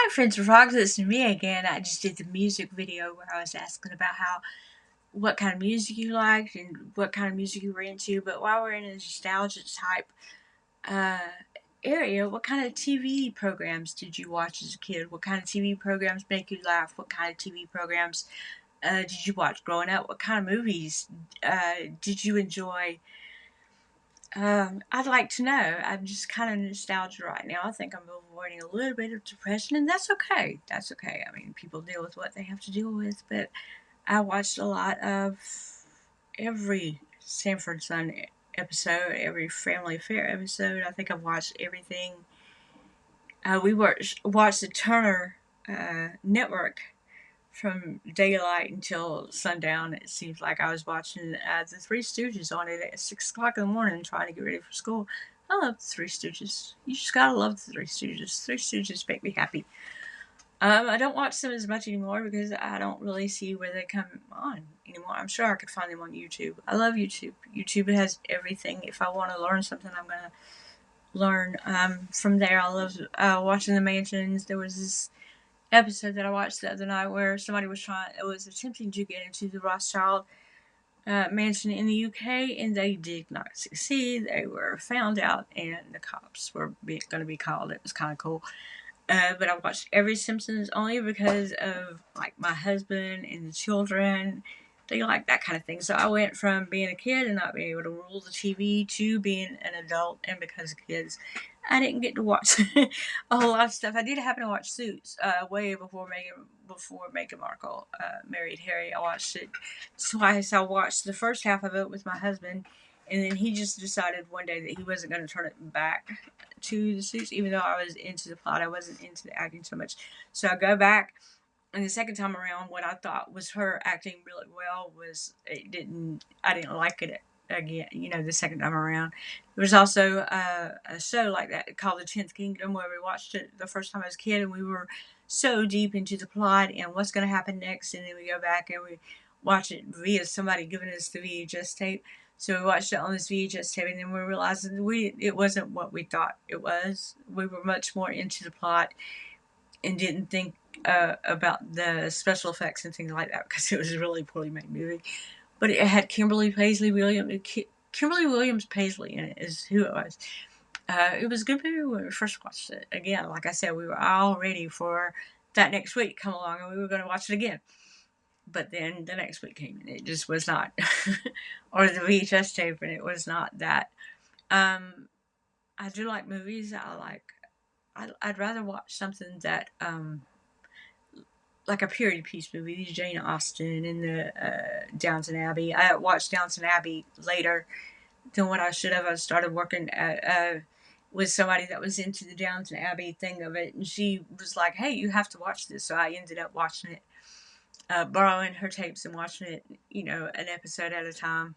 Hi, friends of Rocks. It's me again. I just did the music video where I was asking about what kind of music you liked and what kind of music you were into. But while we're in a nostalgia type uh, area, what kind of TV programs did you watch as a kid? What kind of TV programs make you laugh? What kind of TV programs did you watch growing up? What kind of movies did you enjoy? I'd like to know. I'm just kind of nostalgia right now. I think I'm avoiding a little bit of depression, and that's okay. That's okay. I mean, people deal with what they have to deal with, but I watched a lot of every Sanford Son episode, every Family Affair episode. I think I've watched everything. We watched the Turner Network from daylight until sundown. It seems like I was watching the Three Stooges on it at 6 o'clock in the morning, trying to get ready for school. I love the Three Stooges. You just gotta love the Three Stooges. Three Stooges make me happy. I don't watch them as much anymore because I don't really see where they come on anymore. I'm sure I could find them on YouTube. I love YouTube. YouTube has everything. If I want to learn something, I'm gonna learn from there. I love watching the mansions. There was this episode that I watched the other night where somebody was attempting to get into the Rothschild mansion in the UK, and they did not succeed. They were found out, and the cops were going to be called. It was kind of cool. But I watched every Simpsons only because of like my husband and the children. They like that kind of thing. So I went from being a kid and not being able to rule the TV to being an adult, and because of kids, I didn't get to watch a whole lot of stuff. I did happen to watch Suits way before Meghan Markle married Harry. I watched it twice. I watched the first half of it with my husband, and then he just decided one day that he wasn't going to turn it back to the Suits, even though I was into the plot. I wasn't into the acting so much. So I go back, and the second time around, what I thought was her acting really well I didn't like it again, the second time around. There was also a show like that called The 10th Kingdom where we watched it the first time I was a kid, and we were so deep into the plot and what's going to happen next, and then we go back and we watch it via somebody giving us the VHS tape. So we watched it on this VHS tape, and then we realized that it wasn't what we thought it was. We were much more into the plot and didn't think about the special effects and things like that because it was a really poorly made movie. But it had Kimberly Williams Paisley in it is who it was. It was a good movie when we first watched it. Again, like I said, we were all ready for that next week to come along, and we were going to watch it again. But then the next week came, and it just was not, or the VHS tape, and it was not that. I do like movies. I'd rather watch something that like a period piece movie, Jane Austen and the Downton Abbey. I watched Downton Abbey later than what I should have. I started working with somebody that was into the Downton Abbey thing of it, and she was like, "Hey, you have to watch this." So I ended up watching it, borrowing her tapes and watching it, an episode at a time.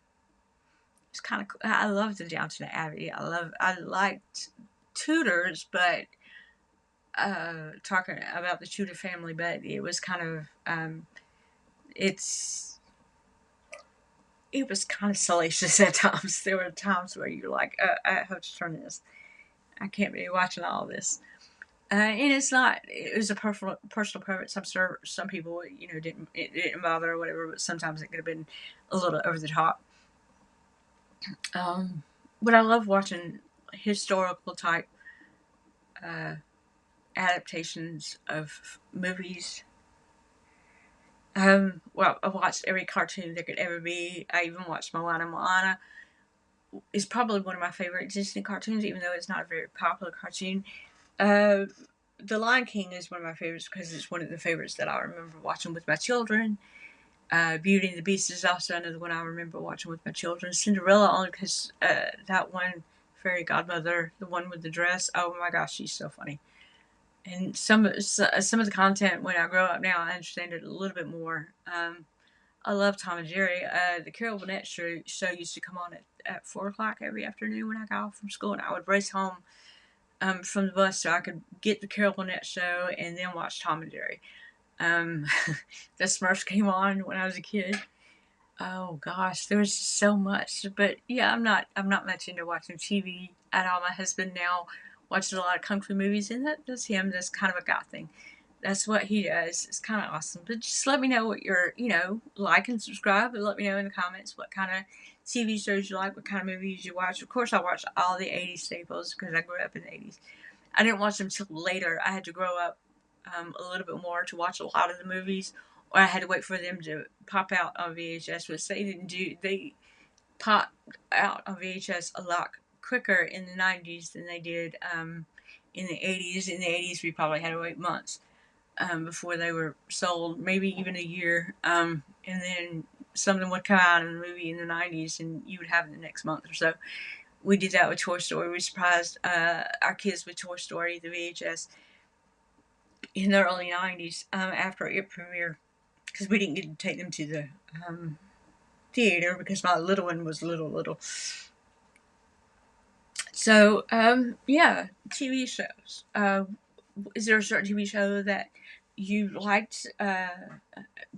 It's kind of cool. I love the Downton Abbey. I liked Tudors, but talking about the Tudor family, but it was kind of it's it was kind of salacious at times. There were times where you're like, I have to turn this. I can't be watching all this. And it's not. It was a personal preference. I'm sure some people, didn't bother or whatever. But sometimes it could have been a little over the top. But I love watching historical type uh, adaptations of movies. Well, I watched every cartoon there could ever be. I even watched Moana. Moana is probably one of my favorite Disney cartoons, even though it's not a very popular cartoon. Uh, the Lion King is one of my favorites because it's one of the favorites that I remember watching with my children. Beauty and the Beast is also another one I remember watching with my children. Cinderella, only because that one fairy godmother, the one with the dress, oh my gosh, she's so funny. And some of the content when I grow up now, I understand it a little bit more. I love Tom and Jerry. The Carol Burnett show used to come on at 4 o'clock every afternoon when I got off from school, and I would race home from the bus so I could get the Carol Burnett show and then watch Tom and Jerry. Um, the Smurfs came on when I was a kid. Oh gosh, there was so much. But yeah, I'm not much into watching TV at all. My husband now watches a lot of kung fu movies, and that's him. That's kind of a guy thing. that's what he does. It's kind of awesome. But just let me know what you're, like and subscribe, and let me know in the comments what kind of TV shows you like, what kind of movies you watch. Of course, I watch all the 80s staples because I grew up in the 80s. I didn't watch them till later. I had to grow up a little bit more to watch a lot of the movies, or I had to wait for them to pop out on VHS, which they didn't do. They popped out on VHS a lot quicker in the 90s than they did in the 80s. In the 80s, we probably had to wait months before they were sold, maybe even a year. And then something would come out in the movie in the 90s, and you would have it the next month or so. We did that with Toy Story. We surprised our kids with Toy Story, the VHS, in the early 90s after it premiered, because we didn't get to take them to the theater because my little one was little. So, yeah, TV shows. Is there a certain TV show that you liked?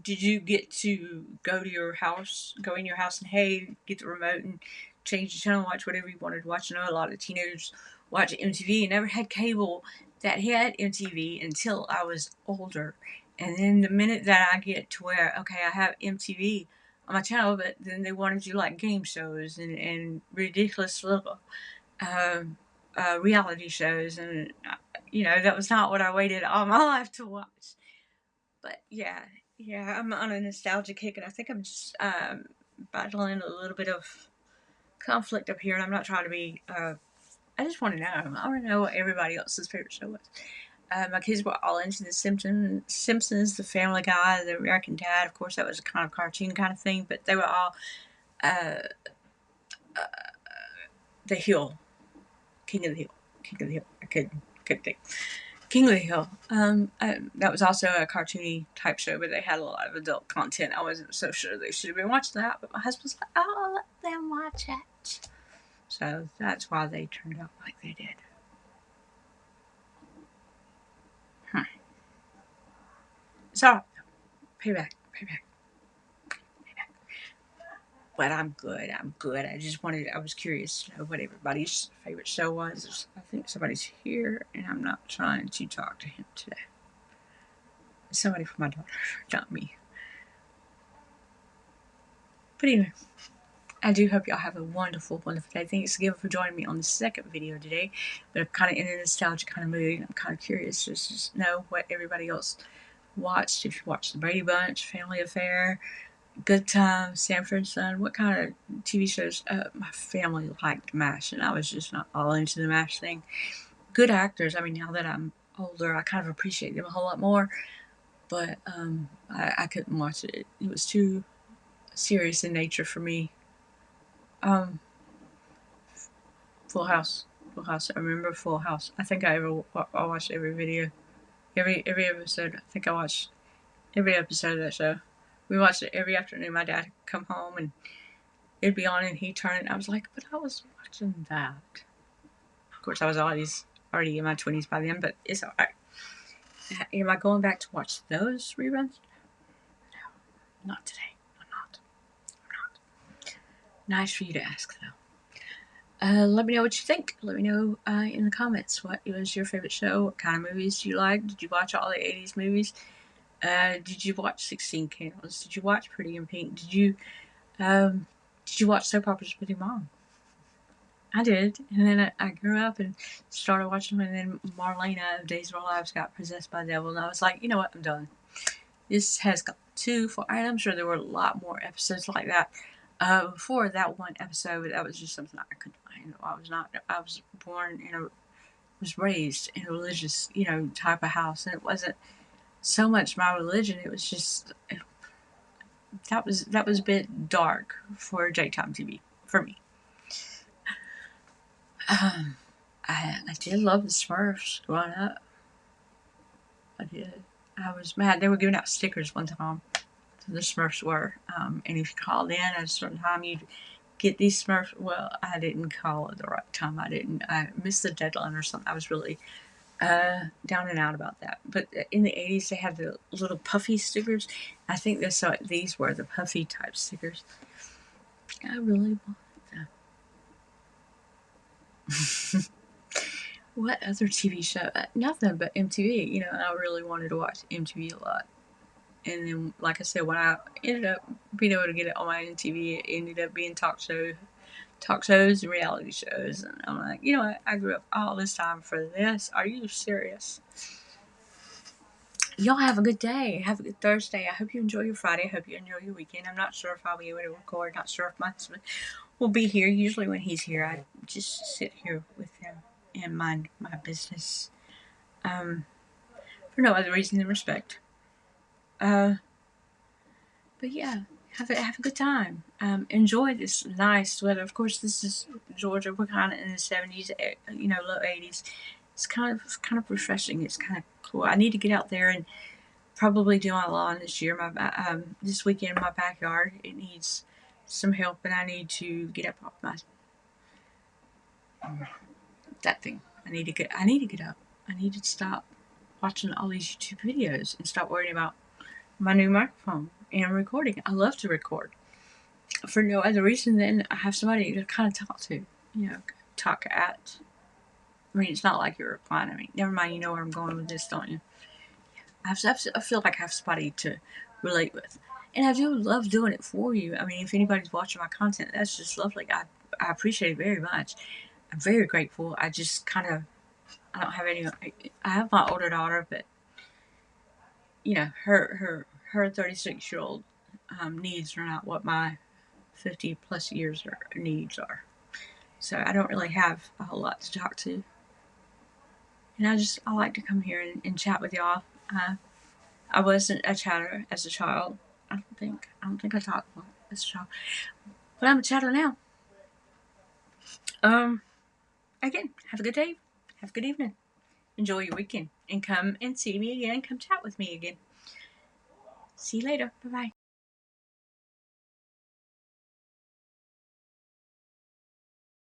Did you get to go in your house and, hey, get the remote and change the channel, watch whatever you wanted to watch? I know a lot of teenagers watch MTV and never had cable that had MTV until I was older. And then the minute that I get to where, okay, I have MTV on my channel, but then they wanted to do like game shows and ridiculous little reality shows, and that was not what I waited all my life to watch. But yeah, I'm on a nostalgia kick, and I think I'm just battling a little bit of conflict up here, and I'm not trying to be. I just want to know. I want to know what everybody else's favorite show was. My kids were all into the Simpsons, the Family Guy, the American Dad. Of course, that was a kind of cartoon kind of thing, but they were all The Hill. King of the Hill. I couldn't think. King of the Hill. That was also a cartoony type show, but they had a lot of adult content. I wasn't so sure they should have been watching that, but my husband's like, "Oh, let them watch it." So that's why they turned out like they did. So, payback. But I'm good. I was curious to know what everybody's favorite show was. I think somebody's here, and I'm not trying to talk to him today. Somebody from my daughter, not me. But anyway, I do hope y'all have a wonderful day. Thanks again for joining me on the second video today. But I'm kind of in a nostalgia kind of mood. I'm kind of curious to just know what everybody else watched. If you watched The Brady Bunch, Family Affair, Good Times, Sanford & Son, what kind of TV shows? My family liked MASH, and I was just not all into the MASH thing. Good actors. I mean, now that I'm older, I kind of appreciate them a whole lot more. But I couldn't watch it. It was too serious in nature for me. Full House. I remember Full House. I think I watched every video, every episode. I think I watched every episode of that show. We watched it every afternoon. My dad would come home and it'd be on, and he'd turn it. And I was like, but I was watching that. Of course, I was already in my 20s by then, but it's all right. Am I going back to watch those reruns? No, not today. I'm not. Nice for you to ask, though. Let me know what you think. Let me know in the comments what was your favorite show. What kind of movies do you like? Did you watch all the 80s movies? Did you watch 16 Candles? Did you watch Pretty in Pink? Did you watch soap operas with your mom? I did. And then I grew up and started watching them, and then Marlena of Days of Our Lives got possessed by the devil, and I was like, you know what, I'm done. This has got too far. And I'm sure there were a lot more episodes like that before that one episode. That was just something I couldn't handle. I was was raised in a religious, type of house, and it wasn't so much my religion. It was just that was a bit dark for daytime TV for me. I did love the Smurfs growing up. I did. I was mad. They were giving out stickers one time. The Smurfs were. And if you called in at a certain time, you'd get these Smurfs. Well, I didn't call at the right time. I missed the deadline or something. I was really down and out about that. But in the 80s, they had the little puffy stickers. I think these were the puffy type stickers. I really wanted them. What other TV show? Nothing but MTV. You know, I really wanted to watch MTV a lot. And then, like I said, when I ended up being able to get it on my MTV, it ended up being talk shows and reality shows. And I'm like, you know what? I grew up all this time for this. Are you serious? Y'all have a good day. Have a good Thursday. I hope you enjoy your Friday. I hope you enjoy your weekend. I'm not sure if I'll be able to record. Not sure if my husband will be here. Usually when he's here, I just sit here with him and mind my business. For no other reason than respect. But yeah, have a good time. Enjoy this nice weather. Of course, this is Georgia. We're kind of in the 70s, you know, low 80s. It's kind of refreshing. It's kind of cool. I need to get out there and probably do my lawn this year. This weekend in my backyard, it needs some help, and I need to get up off my that thing. I need to get up. I need to stop watching all these YouTube videos and stop worrying about my new microphone and recording. I love to record for no other reason than I have somebody to kind of talk to, you know, talk at. I mean, it's not like you're replying. I mean, never mind, you know where I'm going with this, don't you? I feel like I have somebody to relate with. And I do love doing it for you. I mean, if anybody's watching my content, that's just lovely. I appreciate it very much. I'm very grateful. I just kind of, I don't have any, I have my older daughter, but, you know, her 36-year-old needs are not what my 50 plus years needs are. So I don't really have a whole lot to talk to. And I like to come here and chat with y'all. I wasn't a chatter as a child. I don't think I talked a lot as a child. But I'm a chatter now. Again, have a good day. Have a good evening. Enjoy your weekend. And come and see me again. Come chat with me again. See you later. Bye-bye.